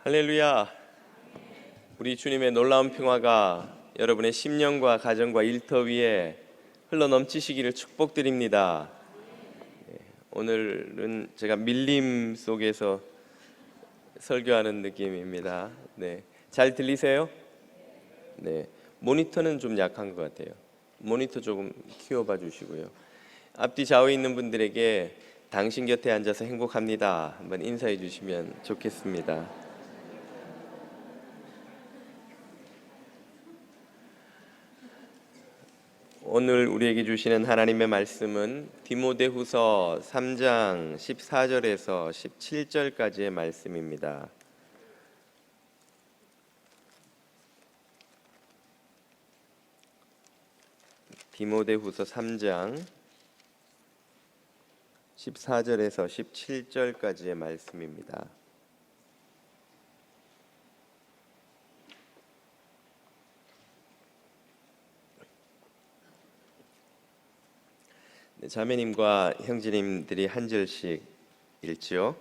할렐루야. 우리 주님의 놀라운 평화가 여러분의 심령과 가정과 일터 위에 흘러넘치시기를 축복드립니다. 오늘은 제가 밀림 속에서 설교하는 느낌입니다. 네, 잘 들리세요? 네, 모니터는 좀 약한 것 같아요. 모니터 조금 키워봐 주시고요. 앞뒤 좌우에 있는 분들에게 당신 곁에 앉아서 행복합니다 한번 인사해 주시면 좋겠습니다. 오늘 우리에게 주시는 하나님의 말씀은 디모데후서 3장 14절에서 17절까지의 말씀입니다. 디모데후서 3장 14절에서 17절까지의 말씀입니다. 자매님과 형제님들이 한 절씩 읽지요.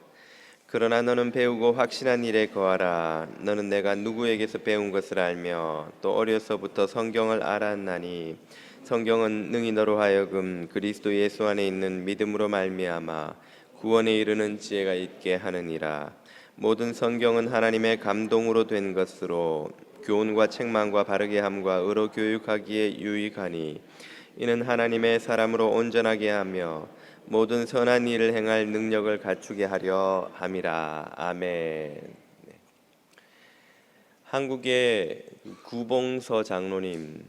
그러나 너는 배우고 확신한 일에 거하라. 너는 내가 누구에게서 배운 것을 알며 또 어려서부터 성경을 알았나니 성경은 능히 너로 하여금 그리스도 예수 안에 있는 믿음으로 말미암아 구원에 이르는 지혜가 있게 하느니라. 모든 성경은 하나님의 감동으로 된 것으로 교훈과 책망과 바르게 함과 의로 교육하기에 유익하니 이는 하나님의 사람으로 온전하게 하며 모든 선한 일을 행할 능력을 갖추게 하려 함이라. 아멘. 한국의 구봉서 장로님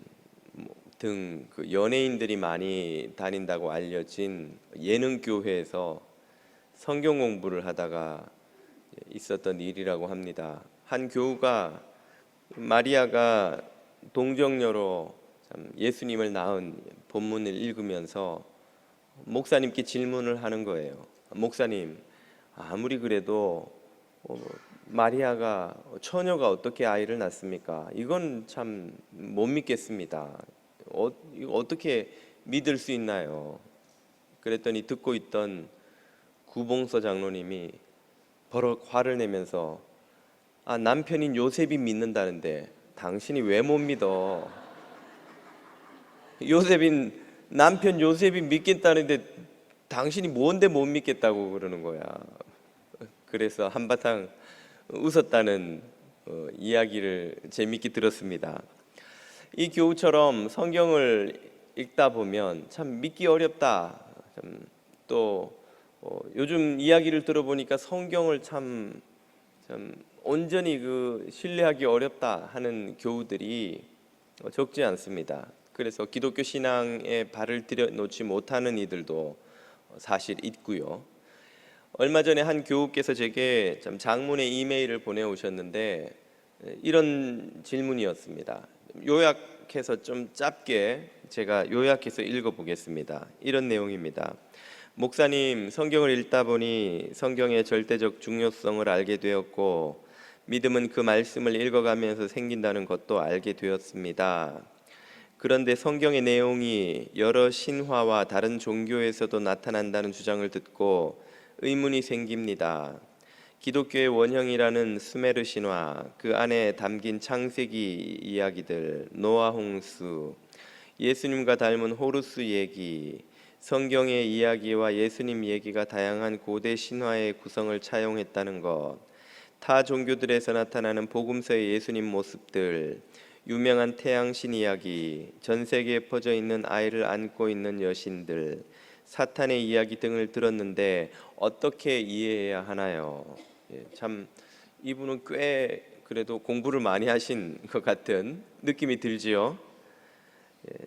등 연예인들이 많이 다닌다고 알려진 예능교회에서 성경 공부를 하다가 있었던 일이라고 합니다. 한 교우가 마리아가 동정녀로 예수님을 낳은 본문을 읽으면서 목사님께 질문을 하는 거예요. 목사님, 아무리 그래도 마리아가 처녀가 어떻게 아이를 낳습니까? 이건 참 못 믿겠습니다. 이거 어떻게 믿을 수 있나요? 그랬더니 듣고 있던 구봉서 장로님이 버럭 화를 내면서 남편인 요셉이 믿는다는데 당신이 왜 못 믿어? 남편 요셉이 믿겠다는데 당신이 뭔데 못 믿겠다고 그러는 거야. 그래서 한바탕 웃었다는 이야기를 재밌게 들었습니다. 이 교우처럼 성경을 읽다 보면 참 믿기 어렵다. 또 요즘 이야기를 들어보니까 성경을 참 온전히 신뢰하기 어렵다 하는 교우들이 적지 않습니다. 그래서 기독교 신앙에 발을 들여놓지 못하는 이들도 사실 있고요. 얼마 전에 한 교우께서 제게 장문의 이메일을 보내오셨는데 이런 질문이었습니다. 요약해서 좀 짧게 제가 요약해서 읽어보겠습니다. 이런 내용입니다. 목사님, 성경을 읽다 보니 성경의 절대적 중요성을 알게 되었고 믿음은 그 말씀을 읽어가면서 생긴다는 것도 알게 되었습니다. 그런데 성경의 내용이 여러 신화와 다른 종교에서도 나타난다는 주장을 듣고 의문이 생깁니다. 기독교의 원형이라는 수메르 신화, 그 안에 담긴 창세기 이야기들, 노아 홍수, 예수님과 닮은 호루스 얘기, 성경의 이야기와 예수님 얘기가 다양한 고대 신화의 구성을 차용했다는 것, 타 종교들에서 나타나는 복음서의 예수님 모습들, 유명한 태양신 이야기, 전 세계에 퍼져 있는 아이를 안고 있는 여신들, 사탄의 이야기 등을 들었는데 어떻게 이해해야 하나요? 참 이분은 꽤 그래도 공부를 많이 하신 것 같은 느낌이 들지요.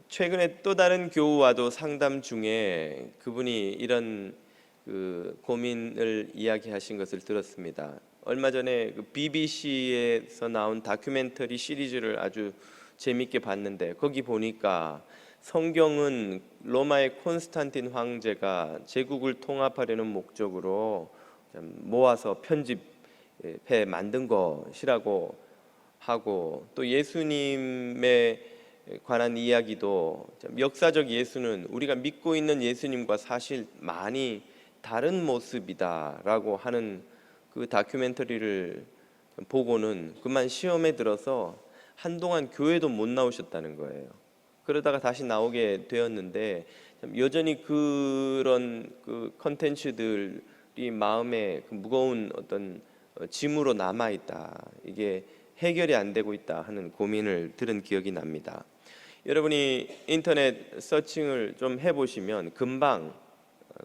최근에 또 다른 교우와도 상담 중에 그분이 이런 고민을 이야기하신 것을 들었습니다. 얼마 전에 BBC에서 나온 다큐멘터리 시리즈를 아주 재밌게 봤는데 거기 보니까 성경은 로마의 콘스탄틴 황제가 제국을 통합하려는 목적으로 모아서 편집해 만든 것이라고 하고, 또 예수님에 관한 이야기도 역사적 예수는 우리가 믿고 있는 예수님과 사실 많이 다른 모습이다라고 하는 그 다큐멘터리를 보고는 그만 시험에 들어서 한동안 교회도 못 나오셨다는 거예요. 그러다가 다시 나오게 되었는데 여전히 그런 그 컨텐츠들이 마음에 그 무거운 어떤 짐으로 남아 있다. 이게 해결이 안 되고 있다 하는 고민을 들은 기억이 납니다. 여러분이 인터넷 서칭을 좀 해보시면 금방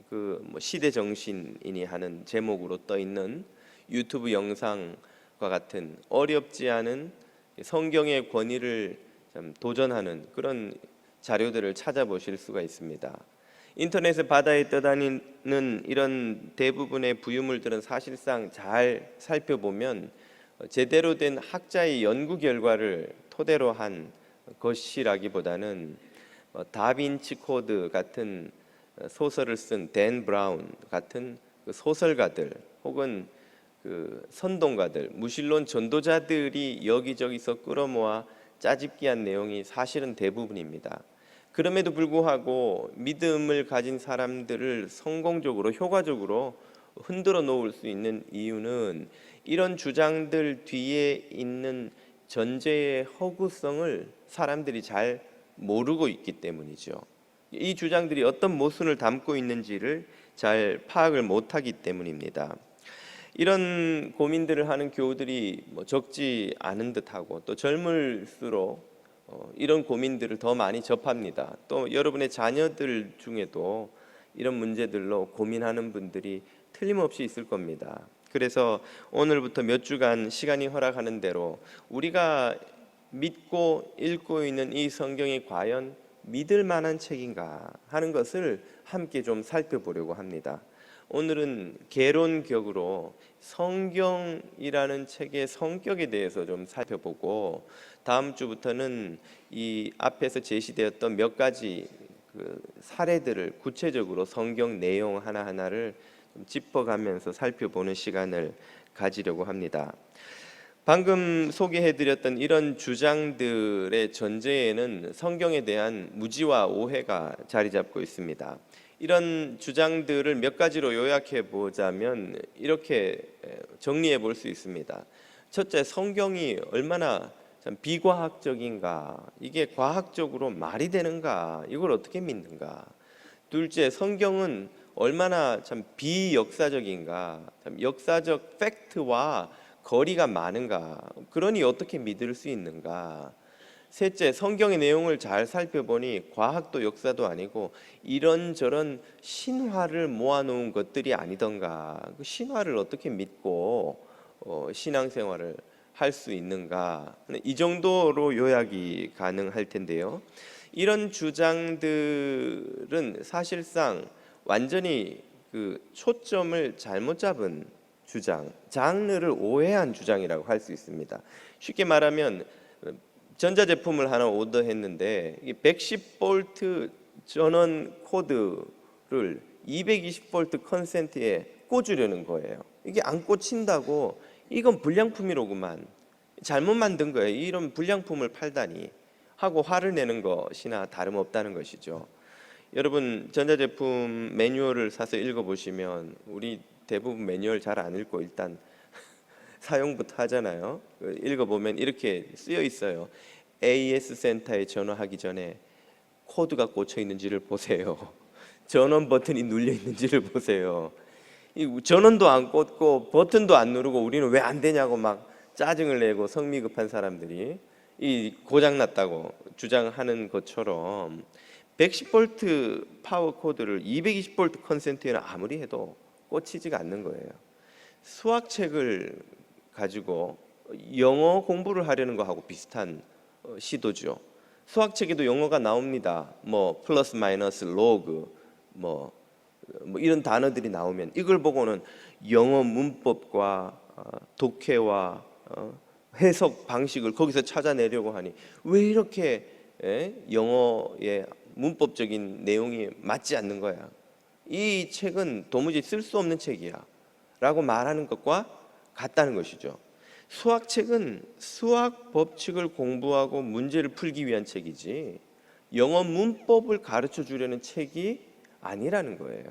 그 시대 정신이니 하는 제목으로 떠 있는 유튜브 영상과 같은 어렵지 않은 성경의 권위를 좀 도전하는 그런 자료들을 찾아보실 수가 있습니다. 인터넷의 바다에 떠다니는 이런 대부분의 부유물들은 사실상 잘 살펴보면 제대로 된 학자의 연구 결과를 토대로 한 것이라기보다는 다빈치 코드 같은 소설을 쓴 댄 브라운 같은 그 소설가들 혹은 그 선동가들, 무신론 전도자들이 여기저기서 끌어모아 짜집기한 내용이 사실은 대부분입니다. 그럼에도 불구하고 믿음을 가진 사람들을 성공적으로 효과적으로 흔들어 놓을 수 있는 이유는 이런 주장들 뒤에 있는 전제의 허구성을 사람들이 잘 모르고 있기 때문이죠. 이 주장들이 어떤 모순을 담고 있는지를 잘 파악을 못하기 때문입니다. 이런 고민들을 하는 교우들이 적지 않은 듯하고 또 젊을수록 이런 고민들을 더 많이 접합니다. 또 여러분의 자녀들 중에도 이런 문제들로 고민하는 분들이 틀림없이 있을 겁니다. 그래서 오늘부터 몇 주간 시간이 허락하는 대로 우리가 믿고 읽고 있는 이 성경이 과연 믿을 만한 책인가 하는 것을 함께 좀 살펴보려고 합니다. 오늘은 개론격으로 성경이라는 책의 성격에 대해서 좀 살펴보고 다음 주부터는 이 앞에서 제시되었던 몇 가지 그 사례들을 구체적으로 성경 내용 하나하나를 좀 짚어가면서 살펴보는 시간을 가지려고 합니다. 방금 소개해드렸던 이런 주장들의 전제에는 성경에 대한 무지와 오해가 자리 잡고 있습니다. 이런 주장들을 몇 가지로 요약해 보자면 이렇게 정리해 볼 수 있습니다. 첫째, 성경이 얼마나 참 비과학적인가, 이게 과학적으로 말이 되는가, 이걸 어떻게 믿는가. 둘째, 성경은 얼마나 참 비역사적인가, 참 역사적 팩트와 거리가 많은가, 그러니 어떻게 믿을 수 있는가. 셋째, 성경의 내용을 잘 살펴보니 과학도 역사도 아니고 이런저런 신화를 모아놓은 것들이 아니던가, 그 신화를 어떻게 믿고 신앙생활을 할 수 있는가. 이 정도로 요약이 가능할 텐데요. 이런 주장들은 사실상 완전히 그 초점을 잘못 잡은 주장, 장르를 오해한 주장이라고 할 수 있습니다. 쉽게 말하면 전자제품을 하나 오더했는데 110V 전원 코드를 220V 컨센트에 꽂으려는 거예요. 이게 안 꽂힌다고 이건 불량품이로구만, 잘못 만든 거예요, 이런 불량품을 팔다니 하고 화를 내는 것이나 다름없다는 것이죠. 여러분, 전자제품 매뉴얼을 사서 읽어보시면 우리 대부분 매뉴얼 잘 안 읽고 일단 사용부터 하잖아요. 읽어보면 이렇게 쓰여 있어요. AS 센터에 전화하기 전에 코드가 꽂혀 있는지를 보세요. 전원 버튼이 눌려 있는지를 보세요. 이 전원도 안 꽂고 버튼도 안 누르고 우리는 왜 안 되냐고 막 짜증을 내고 성미 급한 사람들이 이 고장났다고 주장하는 것처럼 110V 파워 코드를 220V 컨센트에는 아무리 해도 꽂히지가 않는 거예요. 수학책을 가지고 영어 공부를 하려는 거하고 비슷한 시도죠. 수학책에도 영어가 나옵니다. 뭐 플러스 마이너스 로그 뭐 이런 단어들이 나오면 이걸 보고는 영어 문법과 독해와 해석 방식을 거기서 찾아내려고 하니 왜 이렇게 영어의 문법적인 내용이 맞지 않는 거야. 이 책은 도무지 쓸 수 없는 책이야 라고 말하는 것과 같다는 것이죠. 수학책은 수학 법칙을 공부하고 문제를 풀기 위한 책이지 영어 문법을 가르쳐 주려는 책이 아니라는 거예요.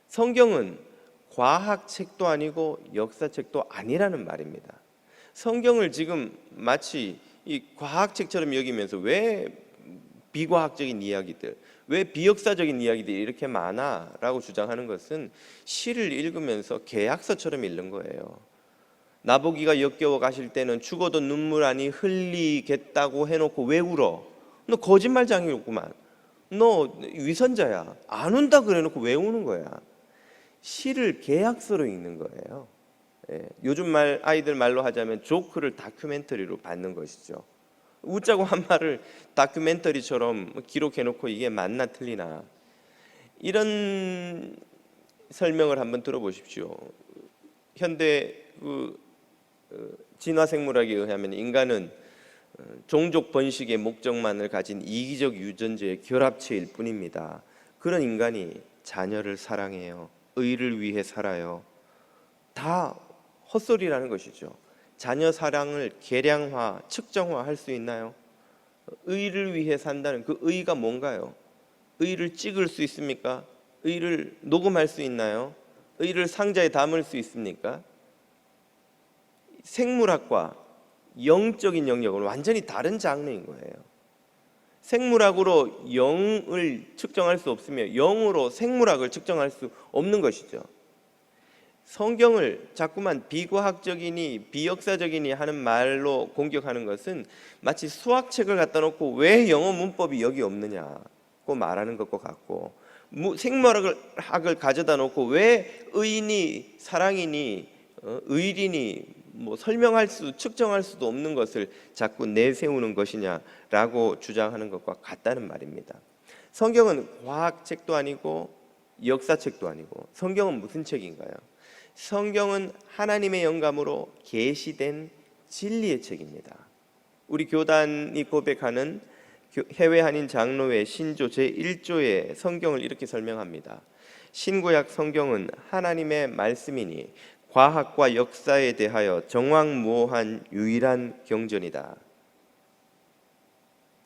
성경은 과학책도 아니고 역사책도 아니라는 말입니다. 성경을 지금 마치 이 과학책처럼 여기면서 왜 비과학적인 이야기들, 왜 비역사적인 이야기들이 이렇게 많아라고 주장하는 것은 시를 읽으면서 계약서처럼 읽는 거예요. 나보기가 역겨워 가실 때는 죽어도 눈물 아니 흘리겠다고 해놓고 왜 울어? 너 거짓말장이었구만. 너 위선자야. 안 운다 그래놓고 왜 우는 거야? 시를 계약서로 읽는 거예요. 예, 요즘 아이들 말로 하자면 조크를 다큐멘터리로 받는 것이죠. 웃자고 한 말을 다큐멘터리처럼 기록해놓고 이게 맞나 틀리나, 이런 설명을 한번 들어보십시오. 현대 진화생물학에 의하면 인간은 종족 번식의 목적만을 가진 이기적 유전자의 결합체일 뿐입니다. 그런 인간이 자녀를 사랑해요. 의를 위해 살아요. 다 헛소리라는 것이죠. 자녀 사랑을 계량화, 측정화할 수 있나요? 의를 위해 산다는 그 의가 뭔가요? 의를 찍을 수 있습니까? 의를 녹음할 수 있나요? 의를 상자에 담을 수 있습니까? 생물학과 영적인 영역은 완전히 다른 장르인 거예요. 생물학으로 영을 측정할 수 없으며 영으로 생물학을 측정할 수 없는 것이죠. 성경을 자꾸만 비과학적이니 비역사적이니 하는 말로 공격하는 것은 마치 수학책을 갖다 놓고 왜 영어 문법이 여기 없느냐고 말하는 것과 같고, 생물학을 가져다 놓고 왜 의인이 사랑이니 의리니 설명할 수, 측정할 수도 없는 것을 자꾸 내세우는 것이냐라고 주장하는 것과 같다는 말입니다. 성경은 과학책도 아니고 역사책도 아니고, 성경은 무슨 책인가요? 성경은 하나님의 영감으로 계시된 진리의 책입니다. 우리 교단이 고백하는 해외 한인 장로회 신조 제1조에 성경을 이렇게 설명합니다. 신구약 성경은 하나님의 말씀이니 과학과 역사에 대하여 정확무오한 유일한 경전이다.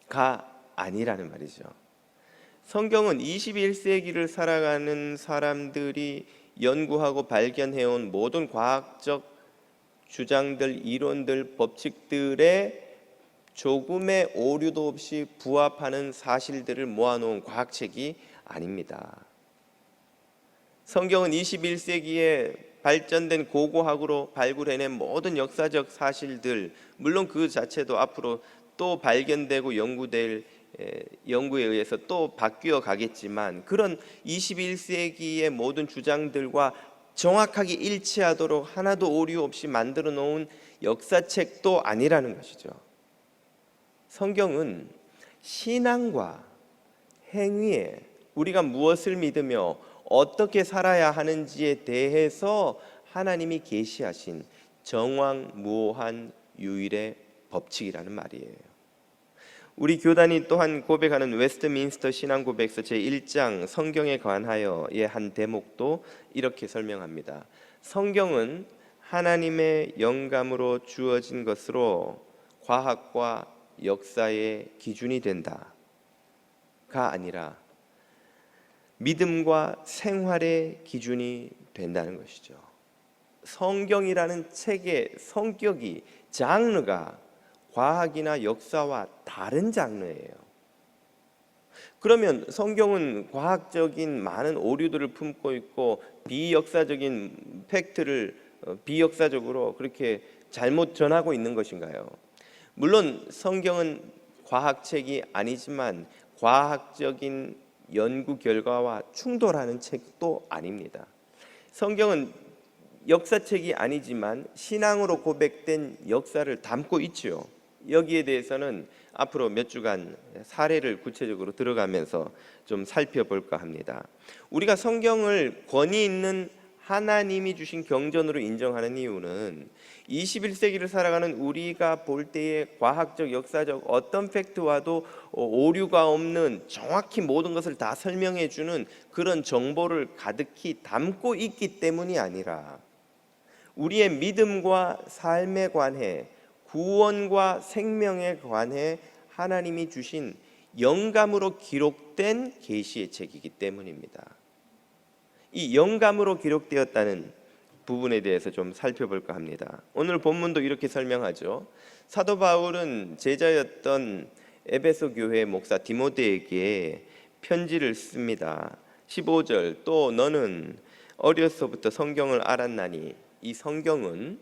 가 아니라는 말이죠. 성경은 21세기를 살아가는 사람들이 연구하고 발견해온 모든 과학적 주장들, 이론들, 법칙들의 조금의 오류도 없이 부합하는 사실들을 모아놓은 과학책이 아닙니다. 성경은 21세기에 발전된 고고학으로 발굴해낸 모든 역사적 사실들, 물론 그 자체도 앞으로 또 발견되고 연구에 의해서 또 바뀌어 가겠지만, 그런 21세기의 모든 주장들과 정확하게 일치하도록 하나도 오류 없이 만들어 놓은 역사책도 아니라는 것이죠. 성경은 신앙과 행위에 우리가 무엇을 믿으며 어떻게 살아야 하는지에 대해서 하나님이 계시하신 정확무오한 유일의 법칙이라는 말이에요. 우리 교단이 또한 고백하는 웨스트민스터 신앙고백서 제1장 성경에 관하여의 한 대목도 이렇게 설명합니다. 성경은 하나님의 영감으로 주어진 것으로 과학과 역사의 기준이 된다가 아니라 믿음과 생활의 기준이 된다는 것이죠. 성경이라는 책의 성격이, 장르가 과학이나 역사와 다른 장르예요. 그러면 성경은 과학적인 많은 오류들을 품고 있고 비역사적인 팩트를 비역사적으로 그렇게 잘못 전하고 있는 것인가요? 물론 성경은 과학책이 아니지만 과학적인 연구 결과와 충돌하는 책도 아닙니다. 성경은 역사책이 아니지만 신앙으로 고백된 역사를 담고 있지요. 여기에 대해서는 앞으로 몇 주간 사례를 구체적으로 들어가면서 좀 살펴볼까 합니다. 우리가 성경을 권위 있는 하나님이 주신 경전으로 인정하는 이유는 21세기를 살아가는 우리가 볼 때의 과학적, 역사적 어떤 팩트와도 오류가 없는, 정확히 모든 것을 다 설명해 주는 그런 정보를 가득히 담고 있기 때문이 아니라 우리의 믿음과 삶에 관해, 구원과 생명에 관해 하나님이 주신 영감으로 기록된 계시의 책이기 때문입니다. 이 영감으로 기록되었다는 부분에 대해서 좀 살펴볼까 합니다. 오늘 본문도 이렇게 설명하죠. 사도 바울은 제자였던 에베소 교회 목사 디모데에게 편지를 씁니다. 15절, 또 너는 어려서부터 성경을 알았나니, 이 성경은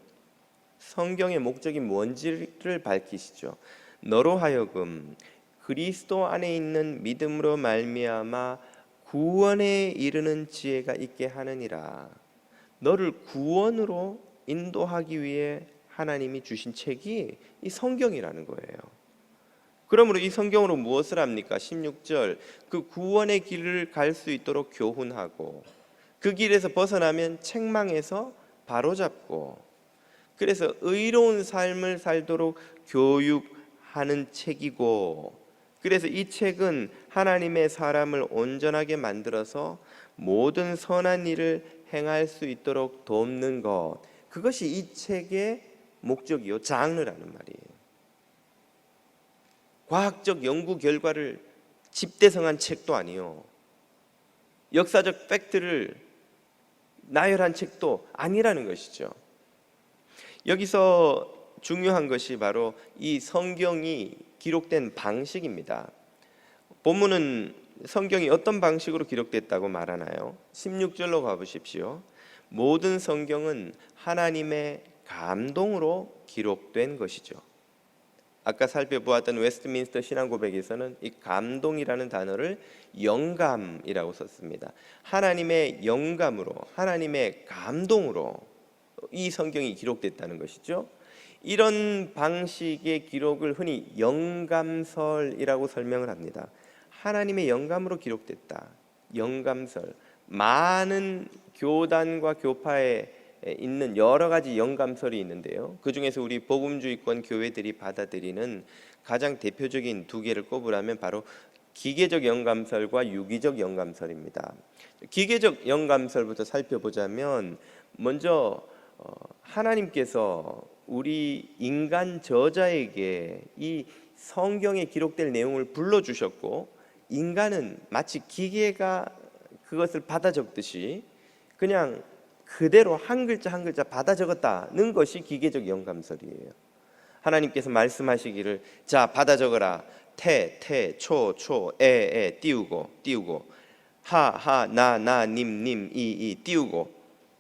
성경의 목적이 뭔지를 밝히시죠. 너로 하여금 그리스도 안에 있는 믿음으로 말미암아 구원에 이르는 지혜가 있게 하느니라. 너를 구원으로 인도하기 위해 하나님이 주신 책이 이 성경이라는 거예요. 그러므로 이 성경으로 무엇을 합니까? 16절, 그 구원의 길을 갈 수 있도록 교훈하고, 그 길에서 벗어나면 책망해서 바로잡고, 그래서 의로운 삶을 살도록 교육하는 책이고, 그래서 이 책은 하나님의 사람을 온전하게 만들어서 모든 선한 일을 행할 수 있도록 돕는 것, 그것이 이 책의 목적이요, 장르라는 말이에요. 과학적 연구 결과를 집대성한 책도 아니요, 역사적 팩트를 나열한 책도 아니라는 것이죠. 여기서 중요한 것이 바로 이 성경이 기록된 방식입니다. 본문은 성경이 어떤 방식으로 기록됐다고 말하나요? 16절로 가보십시오. 모든 성경은 하나님의 감동으로 기록된 것이죠. 아까 살펴보았던 웨스트민스터 신앙고백에서는 이 감동이라는 단어를 영감이라고 썼습니다. 하나님의 영감으로, 하나님의 감동으로 이 성경이 기록됐다는 것이죠. 이런 방식의 기록을 흔히 영감설이라고 설명을 합니다. 하나님의 영감으로 기록됐다. 영감설. 많은 교단과 교파에 있는 여러 가지 영감설이 있는데요. 그 중에서 우리 복음주의권 교회들이 받아들이는 가장 대표적인 두 개를 꼽으라면 바로 기계적 영감설과 유기적 영감설입니다. 기계적 영감설부터 살펴보자면, 먼저 하나님께서 우리 인간 저자에게 이 성경에 기록될 내용을 불러주셨고, 인간은 마치 기계가 그것을 받아 적듯이 그냥 그대로 한 글자 한 글자 받아 적었다는 것이 기계적 영감설이에요. 하나님께서 말씀하시기를, 자 받아 적어라. 태, 초, 에, 띄우고 하, 나, 님, 이 띄우고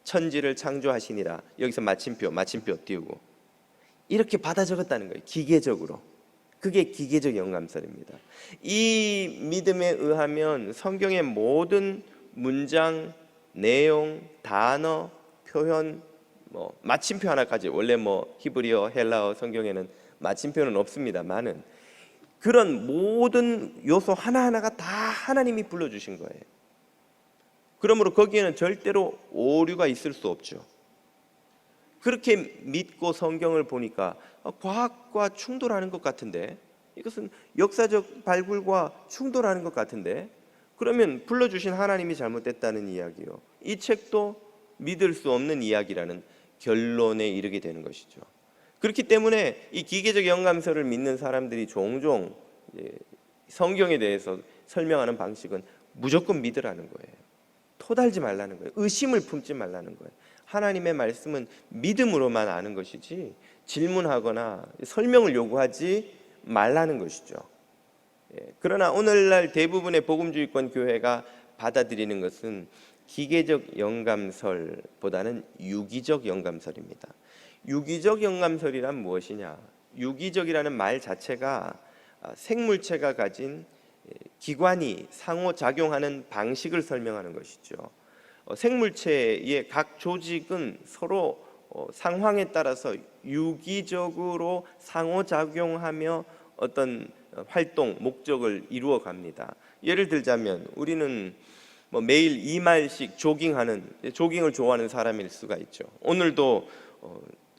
천지를 창조하시니라. 여기서 마침표 띄우고 이렇게 받아 적었다는 거예요. 기계적으로. 그게 기계적 영감설입니다. 이 믿음에 의하면 성경의 모든 문장, 내용, 단어, 표현, 마침표 하나까지, 원래 히브리어, 헬라어 성경에는 마침표는 없습니다만은 그런 모든 요소 하나하나가 다 하나님이 불러주신 거예요. 그러므로 거기에는 절대로 오류가 있을 수 없죠. 그렇게 믿고 성경을 보니까 과학과 충돌하는 것 같은데, 이것은 역사적 발굴과 충돌하는 것 같은데, 그러면 불러주신 하나님이 잘못됐다는 이야기요, 이 책도 믿을 수 없는 이야기라는 결론에 이르게 되는 것이죠. 그렇기 때문에 이 기계적 영감설을 믿는 사람들이 종종 성경에 대해서 설명하는 방식은 무조건 믿으라는 거예요. 토달지 말라는 거예요. 의심을 품지 말라는 거예요. 하나님의 말씀은 믿음으로만 아는 것이지 질문하거나 설명을 요구하지 말라는 것이죠. 그러나 오늘날 대부분의 복음주의권 교회가 받아들이는 것은 기계적 영감설보다는 유기적 영감설입니다. 유기적 영감설이란 무엇이냐? 유기적이라는 말 자체가 생물체가 가진 기관이 상호작용하는 방식을 설명하는 것이죠. 생물체의 각 조직은 서로 상황에 따라서 유기적으로 상호작용하며 어떤 활동, 목적을 이루어 갑니다. 예를 들자면 우리는 매일 2마일씩 조깅을 좋아하는 사람일 수가 있죠. 오늘도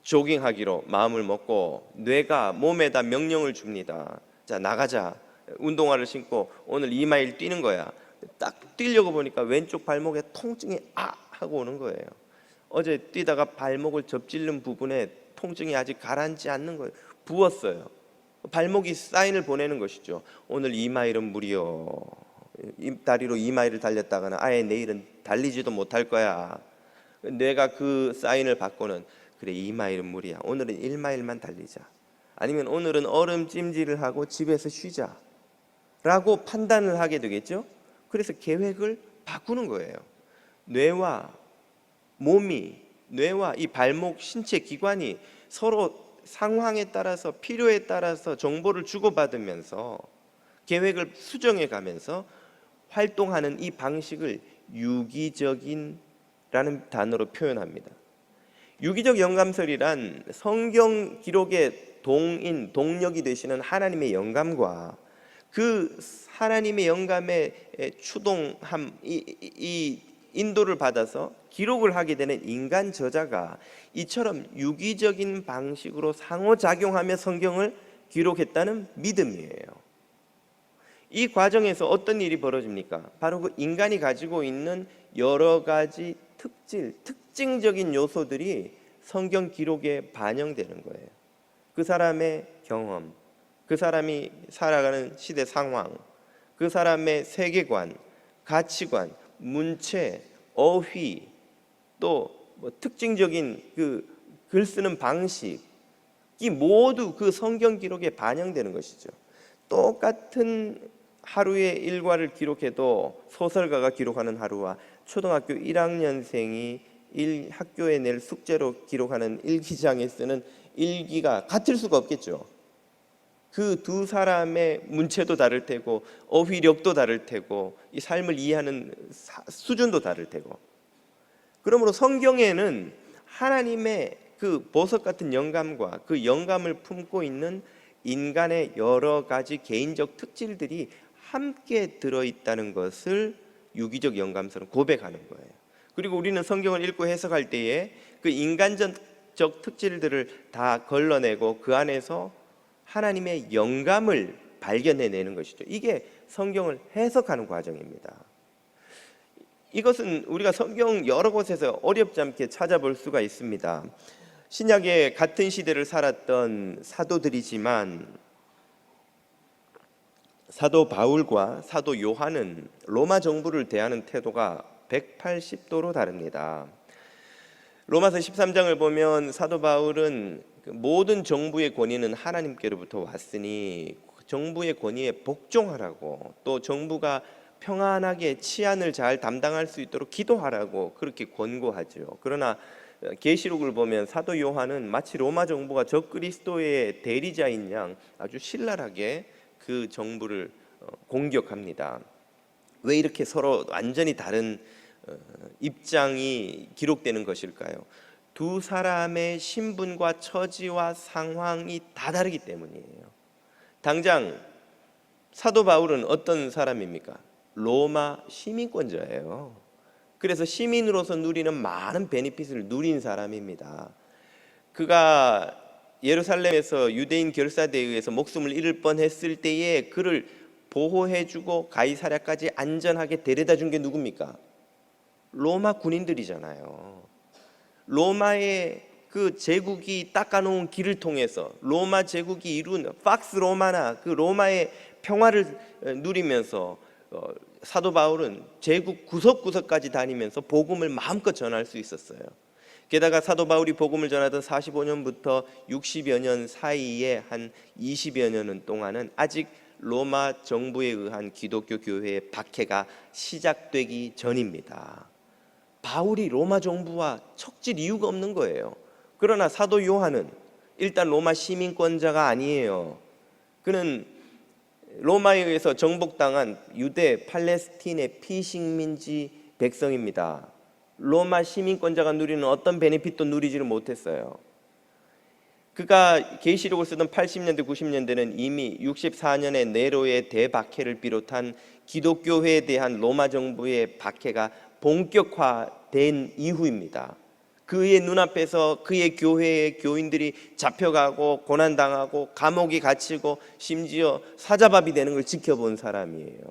조깅하기로 마음을 먹고 뇌가 몸에다 명령을 줍니다. 자, 나가자. 운동화를 신고 오늘 2마일 뛰는 거야. 딱 뛰려고 보니까 왼쪽 발목에 통증이 하고 오는 거예요. 어제 뛰다가 발목을 접질른 부분에 통증이 아직 가라앉지 않는 거예요. 부었어요. 발목이 사인을 보내는 것이죠. 오늘 2마일은 무리요. 다리로 2마일을 달렸다가는 아예 내일은 달리지도 못할 거야. 내가 그 사인을 받고는 그래 2마일은 무리야, 오늘은 1마일만 달리자, 아니면 오늘은 얼음 찜질을 하고 집에서 쉬자 라고 판단을 하게 되겠죠. 그래서 계획을 바꾸는 거예요. 뇌와 뇌와 이 발목 신체 기관이 서로 상황에 따라서 필요에 따라서 정보를 주고받으면서 계획을 수정해 가면서 활동하는 이 방식을 유기적인라는 단어로 표현합니다. 유기적 영감설이란 성경 기록의 동력이 되시는 하나님의 영감과 그 하나님의 영감의 추동함, 이 인도를 받아서 기록을 하게 되는 인간 저자가 이처럼 유기적인 방식으로 상호작용하며 성경을 기록했다는 믿음이에요. 이 과정에서 어떤 일이 벌어집니까? 바로 그 인간이 가지고 있는 여러 가지 특징적인 요소들이 성경 기록에 반영되는 거예요. 그 사람의 경험, 그 사람이 살아가는 시대 상황, 그 사람의 세계관, 가치관, 문체, 어휘, 또 특징적인 그 글 쓰는 방식이 모두 그 성경 기록에 반영되는 것이죠. 똑같은 하루의 일과를 기록해도 소설가가 기록하는 하루와 초등학교 1학년생이 학교에 낼 숙제로 기록하는 일기장에 쓰는 일기가 같을 수가 없겠죠. 그 두 사람의 문체도 다를 테고 어휘력도 다를 테고 이 삶을 이해하는 수준도 다를 테고, 그러므로 성경에는 하나님의 그 보석 같은 영감과 그 영감을 품고 있는 인간의 여러 가지 개인적 특질들이 함께 들어있다는 것을 유기적 영감설은 고백하는 거예요. 그리고 우리는 성경을 읽고 해석할 때에 그 인간적 특질들을 다 걸러내고 그 안에서 하나님의 영감을 발견해내는 것이죠. 이게 성경을 해석하는 과정입니다. 이것은 우리가 성경 여러 곳에서 어렵지 않게 찾아볼 수가 있습니다. 신약의 같은 시대를 살았던 사도들이지만 사도 바울과 사도 요한은 로마 정부를 대하는 태도가 180도로 다릅니다. 로마서 13장을 보면 사도 바울은 모든 정부의 권위는 하나님께로부터 왔으니 정부의 권위에 복종하라고, 또 정부가 평안하게 치안을 잘 담당할 수 있도록 기도하라고 그렇게 권고하죠. 그러나 계시록을 보면 사도 요한은 마치 로마 정부가 적그리스도의 대리자인 양 아주 신랄하게 그 정부를 공격합니다. 왜 이렇게 서로 완전히 다른 입장이 기록되는 것일까요? 두 사람의 신분과 처지와 상황이 다 다르기 때문이에요. 당장 사도 바울은 어떤 사람입니까? 로마 시민권자예요. 그래서 시민으로서 누리는 많은 베니핏을 누린 사람입니다. 그가 예루살렘에서 유대인 결사대에 의해서 목숨을 잃을 뻔했을 때에 그를 보호해주고 가이사랴까지 안전하게 데려다 준 게 누굽니까? 로마 군인들이잖아요. 로마의 그 제국이 닦아놓은 길을 통해서 로마 제국이 이룬 팍스 로마나 그 로마의 평화를 누리면서 사도 바울은 제국 구석구석까지 다니면서 복음을 마음껏 전할 수 있었어요. 게다가 사도 바울이 복음을 전하던 45년부터 60여 년 사이에 한 20여 년 동안은 아직 로마 정부에 의한 기독교 교회의 박해가 시작되기 전입니다. 바울이 로마 정부와 척질 이유가 없는 거예요. 그러나 사도 요한은 일단 로마 시민권자가 아니에요. 그는 로마에 의해서 정복당한 유대 팔레스틴의 피식민지 백성입니다. 로마 시민권자가 누리는 어떤 베네핏도 누리지를 못했어요. 그가 계시록을 쓰던 80년대 90년대는 이미 64년의 네로의 대박해를 비롯한 기독교회에 대한 로마 정부의 박해가 본격화된 이후입니다. 그의 눈앞에서 그의 교회의 교인들이 잡혀가고 고난당하고 감옥에 갇히고 심지어 사자밥이 되는 걸 지켜본 사람이에요.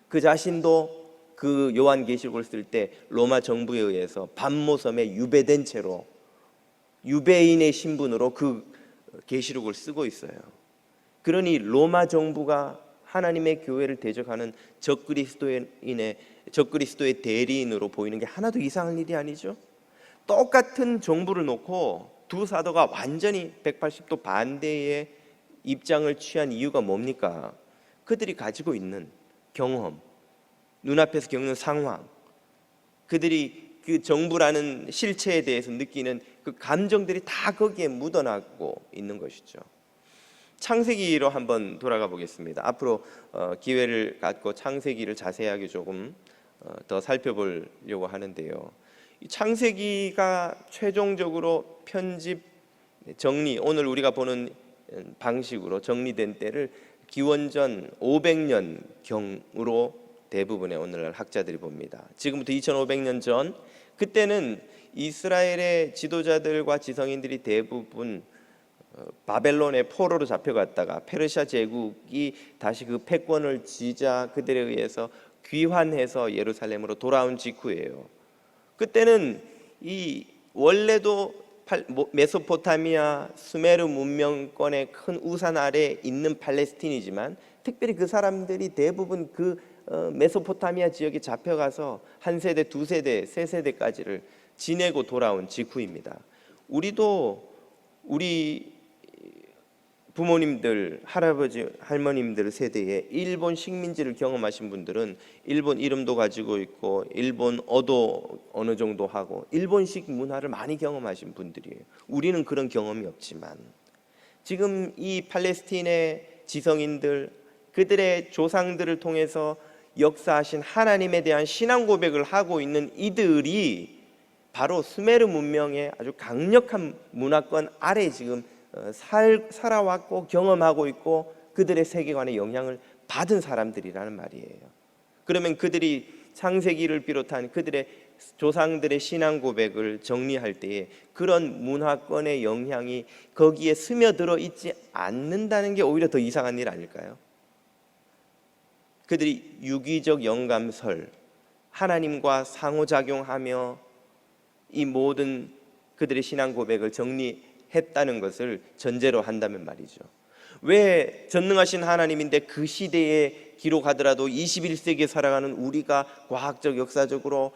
그 자신도 그 요한계시록을 쓸 때 로마 정부에 의해서 반모섬에 유배된 채로 유배인의 신분으로 그 계시록을 쓰고 있어요. 그러니 로마 정부가 하나님의 교회를 대적하는 적그리스도의 대리인으로 보이는 게 하나도 이상한 일이 아니죠. 똑같은 정부를 놓고 두 사도가 완전히 180도 반대의 입장을 취한 이유가 뭡니까? 그들이 가지고 있는 경험, 눈앞에서 겪는 상황, 그들이 그 정부라는 실체에 대해서 느끼는 그 감정들이 다 거기에 묻어나고 있는 것이죠. 창세기로 한번 돌아가 보겠습니다. 앞으로 기회를 갖고 창세기를 자세하게 조금 더 살펴보려고 하는데요. 이 창세기가 최종적으로 편집, 정리, 오늘 우리가 보는 방식으로 정리된 때를 기원전 500년 경으로 대부분의 오늘날 학자들이 봅니다. 지금부터 2500년 전, 그때는 이스라엘의 지도자들과 지성인들이 대부분 바벨론의 포로로 잡혀갔다가 페르시아 제국이 다시 그 패권을 쥐자 그들에 의해서 귀환해서 예루살렘으로 돌아온 직후예요. 그때는 이 원래도 메소포타미아 수메르 문명권의 큰 우산 아래에 있는 팔레스틴이지만 특별히 그 사람들이 대부분 그 메소포타미아 지역에 잡혀가서 한 세대, 두 세대, 세 세대까지를 지내고 돌아온 직후입니다. 우리도 우리 부모님들, 할아버지, 할머님들 세대에 일본 식민지를 경험하신 분들은 일본 이름도 가지고 있고 일본 어도 어느 정도 하고 일본식 문화를 많이 경험하신 분들이에요. 우리는 그런 경험이 없지만 지금 이 팔레스틴의 지성인들, 그들의 조상들을 통해서 역사하신 하나님에 대한 신앙 고백을 하고 있는 이들이 바로 수메르 문명의 아주 강력한 문화권 아래 지금 살아왔고 경험하고 있고 그들의 세계관에 영향을 받은 사람들이라는 말이에요. 그러면 그들이 창세기를 비롯한 그들의 조상들의 신앙 고백을 정리할 때에 그런 문화권의 영향이 거기에 스며들어 있지 않는다는 게 오히려 더 이상한 일 아닐까요? 그들이 유기적 영감설, 하나님과 상호작용하며 이 모든 그들의 신앙 고백을 정리했다는 것을 전제로 한다면 말이죠. 왜 전능하신 하나님인데 그 시대에 기록하더라도 21세기에 살아가는 우리가 과학적 역사적으로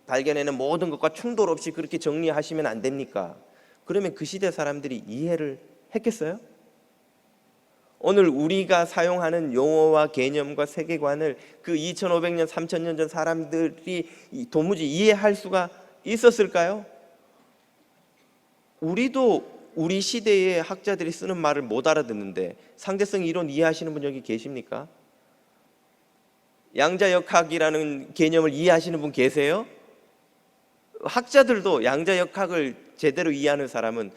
발견해낸 모든 것과 충돌 없이 그렇게 정리하시면 안 됩니까? 그러면 그 시대 사람들이 이해를 했겠어요? 오늘 우리가 사용하는 용어와 개념과 세계관을 그 2500년, 3000년 전 사람들이 도무지 이해할 수가 있었을까요? 우리도 우리 시대의 학자들이 쓰는 말을 못 알아듣는데 상대성 이론 이해하시는 분 여기 계십니까? 양자역학이라는 개념을 이해하시는 분 계세요? 학자들도 양자역학을 제대로 이해하는 사람은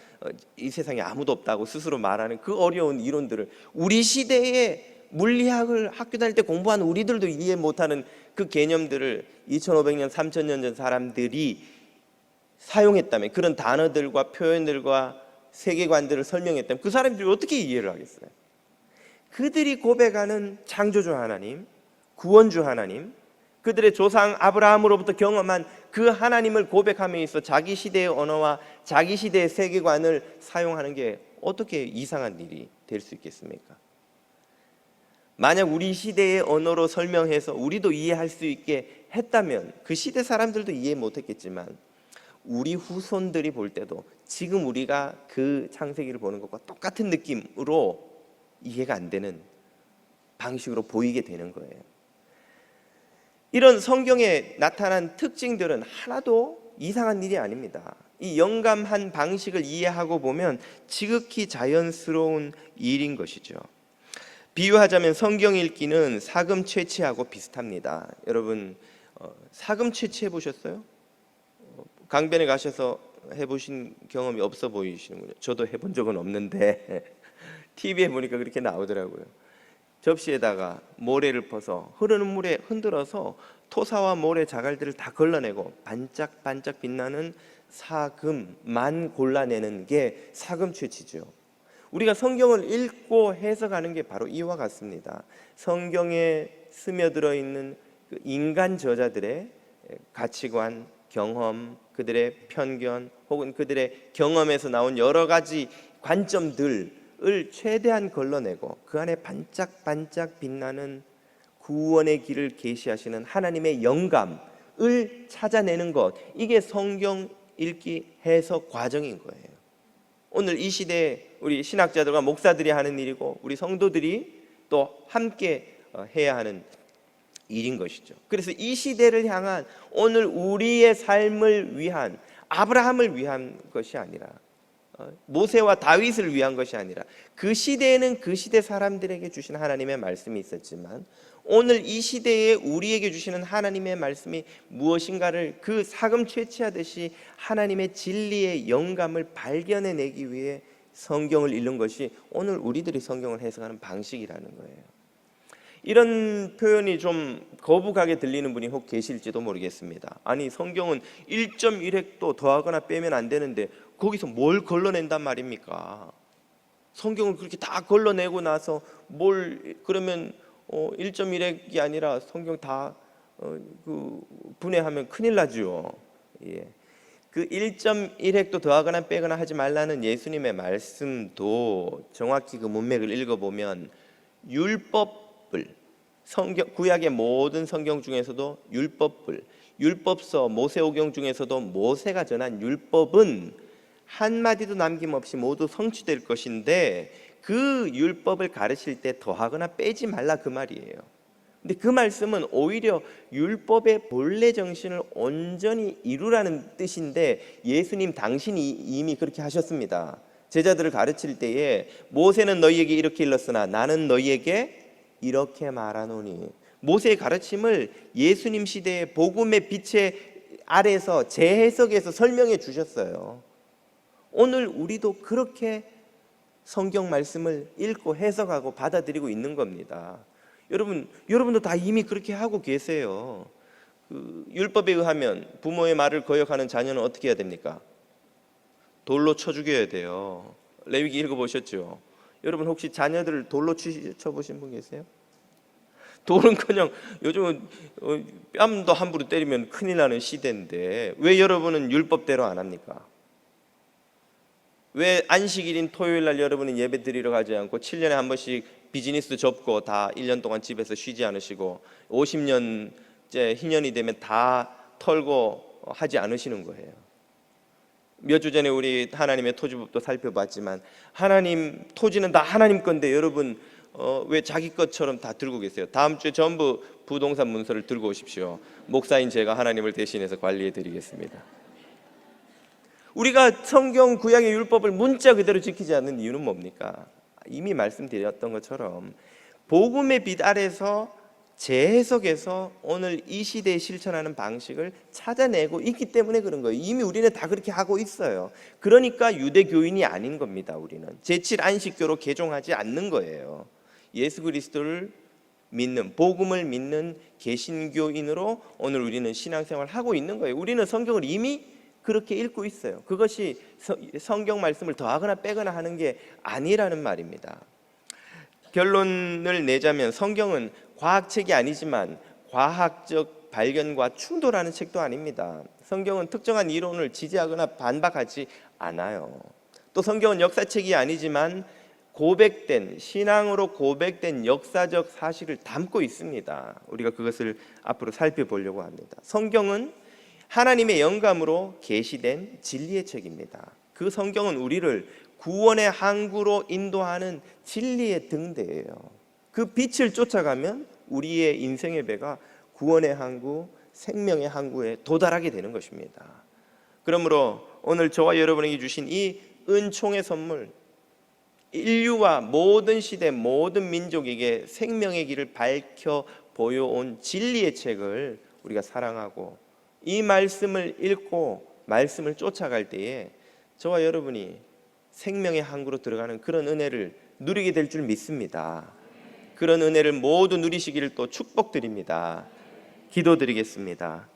이 세상에 아무도 없다고 스스로 말하는 그 어려운 이론들을 우리 시대의 물리학을 학교 다닐 때 공부한 우리들도 이해 못하는 그 개념들을 2500년, 3000년 전 사람들이 사용했다면, 그런 단어들과 표현들과 세계관들을 설명했다면 그 사람들이 어떻게 이해를 하겠어요? 그들이 고백하는 창조주 하나님, 구원주 하나님, 그들의 조상 아브라함으로부터 경험한 그 하나님을 고백함에 있어 자기 시대의 언어와 자기 시대의 세계관을 사용하는 게 어떻게 이상한 일이 될 수 있겠습니까? 만약 우리 시대의 언어로 설명해서 우리도 이해할 수 있게 했다면 그 시대 사람들도 이해 못했겠지만 우리 후손들이 볼 때도 지금 우리가 그 창세기를 보는 것과 똑같은 느낌으로 이해가 안 되는 방식으로 보이게 되는 거예요. 이런 성경에 나타난 특징들은 하나도 이상한 일이 아닙니다. 이 영감한 방식을 이해하고 보면 지극히 자연스러운 일인 것이죠. 비유하자면 성경 읽기는 사금 채취하고 비슷합니다. 여러분 사금 채취해 보셨어요? 강변에 가셔서 해보신 경험이 없어 보이시는군요. 저도 해본 적은 없는데 TV에 보니까 그렇게 나오더라고요. 접시에다가 모래를 퍼서 흐르는 물에 흔들어서 토사와 모래 자갈들을 다 걸러내고 반짝반짝 빛나는 사금만 골라내는 게 사금 채취죠. 우리가 성경을 읽고 해석하는 게 바로 이와 같습니다. 성경에 스며들어 있는 그 인간 저자들의 가치관, 경험, 그들의 편견 혹은 그들의 경험에서 나온 여러 가지 관점들을 최대한 걸러내고 그 안에 반짝반짝 빛나는 구원의 길을 계시하시는 하나님의 영감을 찾아내는 것, 이게 성경 읽기 해석 과정인 거예요. 오늘 이 시대에 우리 신학자들과 목사들이 하는 일이고 우리 성도들이 또 함께 해야 하는 일인 것이죠. 그래서 이 시대를 향한 오늘 우리의 삶을 위한, 아브라함을 위한 것이 아니라, 모세와 다윗을 위한 것이 아니라, 그 시대에는 그 시대 사람들에게 주신 하나님의 말씀이 있었지만 오늘 이 시대에 우리에게 주시는 하나님의 말씀이 무엇인가를 그 사금취취하듯이 하나님의 진리의 영감을 발견해내기 위해 성경을 읽는 것이 오늘 우리들이 성경을 해석하는 방식이라는 거예요. 이런 표현이 좀 거북하게 들리는 분이 혹 계실지도 모르겠습니다. 아니, 성경은 1.1획도 더하거나 빼면 안 되는데 거기서 뭘 걸러낸단 말입니까? 성경을 그렇게 다 걸러내고 나서 뭘 그러면 1.1획이 아니라 성경 다 분해하면 큰일 나죠. 예. 그 1.1획도 더하거나 빼거나 하지 말라는 예수님의 말씀도 정확히 그 문맥을 읽어보면 율법을, 구약의 모든 성경 중에서도 율법을, 율법서 모세오경 중에서도 모세가 전한 율법은 한마디도 남김없이 모두 성취될 것인데 그 율법을 가르칠 때 더하거나 빼지 말라, 그 말이에요. 근데 그 말씀은 오히려 율법의 본래 정신을 온전히 이루라는 뜻인데 예수님 당신이 이미 그렇게 하셨습니다. 제자들을 가르칠 때에 모세는 너희에게 이렇게 일렀으나 나는 너희에게 이렇게 말하노니, 모세의 가르침을 예수님 시대의 복음의 빛의 아래서 재해석해서 설명해 주셨어요. 오늘 우리도 그렇게 성경 말씀을 읽고 해석하고 받아들이고 있는 겁니다. 여러분도 다 이미 그렇게 하고 계세요. 율법에 의하면 부모의 말을 거역하는 자녀는 어떻게 해야 됩니까? 돌로 쳐 죽여야 돼요. 레위기 읽어보셨죠? 여러분 혹시 자녀들을 돌로 쳐보신 분 계세요? 돌은커녕 요즘은 뺨도 함부로 때리면 큰일 나는 시대인데 왜 여러분은 율법대로 안 합니까? 왜 안식일인 토요일 날 여러분은 예배 드리러 가지 않고 7년에 한 번씩 비즈니스 접고 다 1년 동안 집에서 쉬지 않으시고 50년째 희년이 되면 다 털고 하지 않으시는 거예요? 몇 주 전에 우리 하나님의 토지법도 살펴봤지만 하나님 토지는 다 하나님 건데 여러분 왜 자기 것처럼 다 들고 계세요? 다음 주에 전부 부동산 문서를 들고 오십시오. 목사인 제가 하나님을 대신해서 관리해 드리겠습니다. 우리가 성경 구약의 율법을 문자 그대로 지키지 않는 이유는 뭡니까? 이미 말씀드렸던 것처럼 복음의 빛 아래서 재해석해서 오늘 이 시대에 실천하는 방식을 찾아내고 있기 때문에 그런 거예요. 이미 우리는 다 그렇게 하고 있어요. 그러니까 유대교인이 아닌 겁니다. 우리는 제7 안식교로 개종하지 않는 거예요. 예수 그리스도를 믿는, 복음을 믿는 개신교인으로 오늘 우리는 신앙생활을 하고 있는 거예요. 우리는 성경을 이미 그렇게 읽고 있어요. 그것이 성경 말씀을 더하거나 빼거나 하는 게 아니라는 말입니다. 결론을 내자면 성경은 과학책이 아니지만 과학적 발견과 충돌하는 책도 아닙니다. 성경은 특정한 이론을 지지하거나 반박하지 않아요. 또 성경은 역사책이 아니지만 신앙으로 고백된 역사적 사실을 담고 있습니다. 우리가 그것을 앞으로 살펴보려고 합니다. 성경은 하나님의 영감으로 계시된 진리의 책입니다. 그 성경은 우리를 구원의 항구로 인도하는 진리의 등대예요. 그 빛을 쫓아가면 우리의 인생의 배가 구원의 항구, 생명의 항구에 도달하게 되는 것입니다. 그러므로 오늘 저와 여러분에게 주신 이 은총의 선물, 인류와 모든 시대 모든 민족에게 생명의 길을 밝혀 보여온 진리의 책을 우리가 사랑하고 이 말씀을 읽고 말씀을 쫓아갈 때에 저와 여러분이 생명의 항구로 들어가는 그런 은혜를 누리게 될 줄 믿습니다. 그런 은혜를 모두 누리시기를 또 축복드립니다. 기도드리겠습니다.